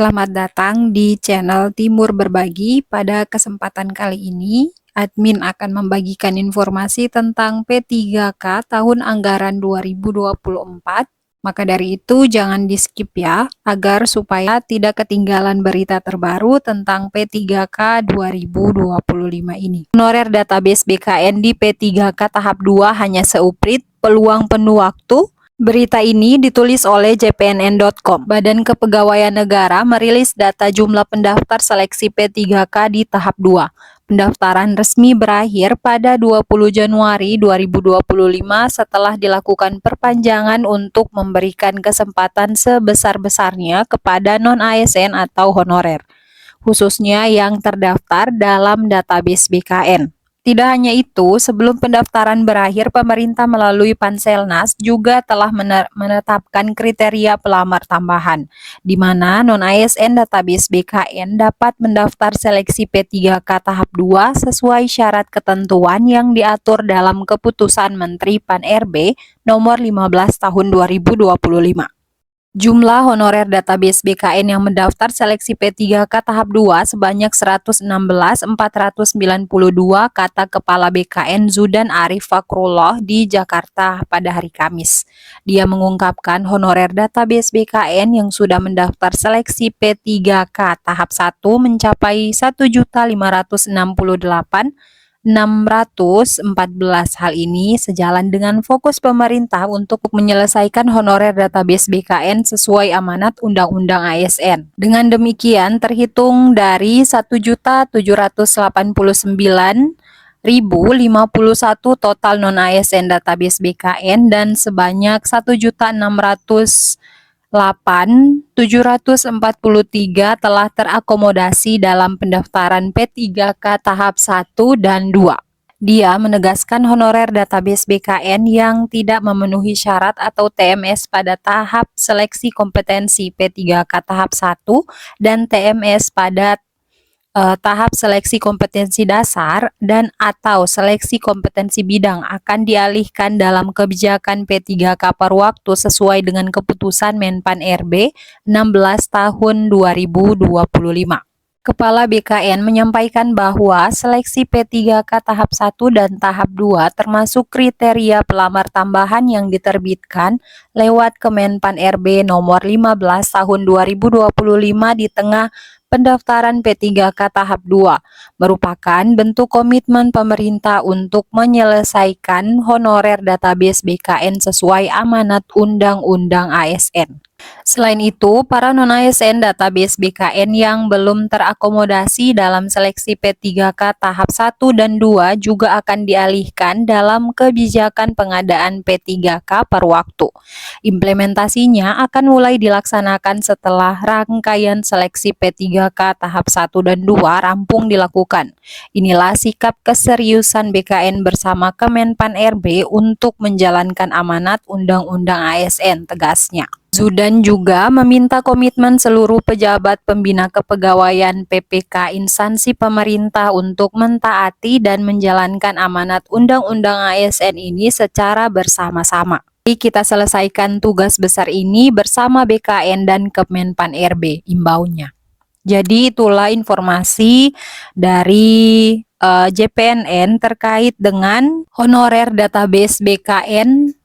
Selamat datang di channel Timur Berbagi. Pada kesempatan kali ini, admin akan membagikan informasi tentang P3K tahun anggaran 2024. Maka dari itu jangan di-skip ya, agar supaya tidak ketinggalan berita terbaru tentang P3K 2025 ini. Honorer database BKN di P3K tahap 2 hanya seuprit, peluang penuh waktu. Berita ini ditulis oleh jpnn.com. Badan Kepegawaian Negara merilis data jumlah pendaftar seleksi P3K di tahap 2. Pendaftaran resmi berakhir pada 20 Januari 2025 setelah dilakukan perpanjangan untuk memberikan kesempatan sebesar-besarnya kepada non-ASN atau honorer, khususnya yang terdaftar dalam database BKN. Tidak hanya itu, sebelum pendaftaran berakhir, pemerintah melalui Panselnas juga telah menetapkan kriteria pelamar tambahan, di mana non-ASN database BKN dapat mendaftar seleksi P3K tahap 2 sesuai syarat ketentuan yang diatur dalam Keputusan Menteri Pan-RB nomor 15 tahun 2025. Jumlah honorer database BKN yang mendaftar seleksi P3K tahap 2 sebanyak 116.492, kata Kepala BKN Zudan Arif Fakrullah di Jakarta pada hari Kamis. Dia mengungkapkan honorer database BKN yang sudah mendaftar seleksi P3K tahap 1 mencapai 1.568.614. Hal ini sejalan dengan fokus pemerintah untuk menyelesaikan honorer database BKN sesuai amanat Undang-Undang ASN. Dengan demikian, terhitung dari 1.789.051 total non-ASN database BKN dan sebanyak 1.608.743 telah terakomodasi dalam pendaftaran P3K tahap 1 dan 2. Dia menegaskan honorer database BKN yang tidak memenuhi syarat atau TMS pada tahap seleksi kompetensi P3K tahap 1 dan TMS pada tahap seleksi kompetensi dasar dan atau seleksi kompetensi bidang akan dialihkan dalam kebijakan P3K per waktu sesuai dengan Keputusan Menpan RB 16 tahun 2025. Kepala BKN menyampaikan bahwa seleksi P3K tahap 1 dan tahap 2 termasuk kriteria pelamar tambahan yang diterbitkan lewat Kemenpan RB nomor 15 tahun 2025 di tengah pendaftaran P3K tahap 2 merupakan bentuk komitmen pemerintah untuk menyelesaikan honorer database BKN sesuai amanat Undang-Undang ASN. Selain itu, para non-ASN database BKN yang belum terakomodasi dalam seleksi P3K tahap 1 dan 2 juga akan dialihkan dalam kebijakan pengadaan P3K per waktu. Implementasinya akan mulai dilaksanakan setelah rangkaian seleksi P3K tahap 1 dan 2 rampung dilakukan. Inilah sikap keseriusan BKN bersama Kemenpan RB untuk menjalankan amanat Undang-Undang ASN, tegasnya. Zudan juga meminta komitmen seluruh pejabat pembina kepegawaian PPK instansi pemerintah untuk mentaati dan menjalankan amanat Undang-Undang ASN ini secara bersama-sama. Kita selesaikan tugas besar ini bersama BKN dan Kemenpan RB, imbaunya. Jadi itulah informasi dari JPNN terkait dengan honorer database BKN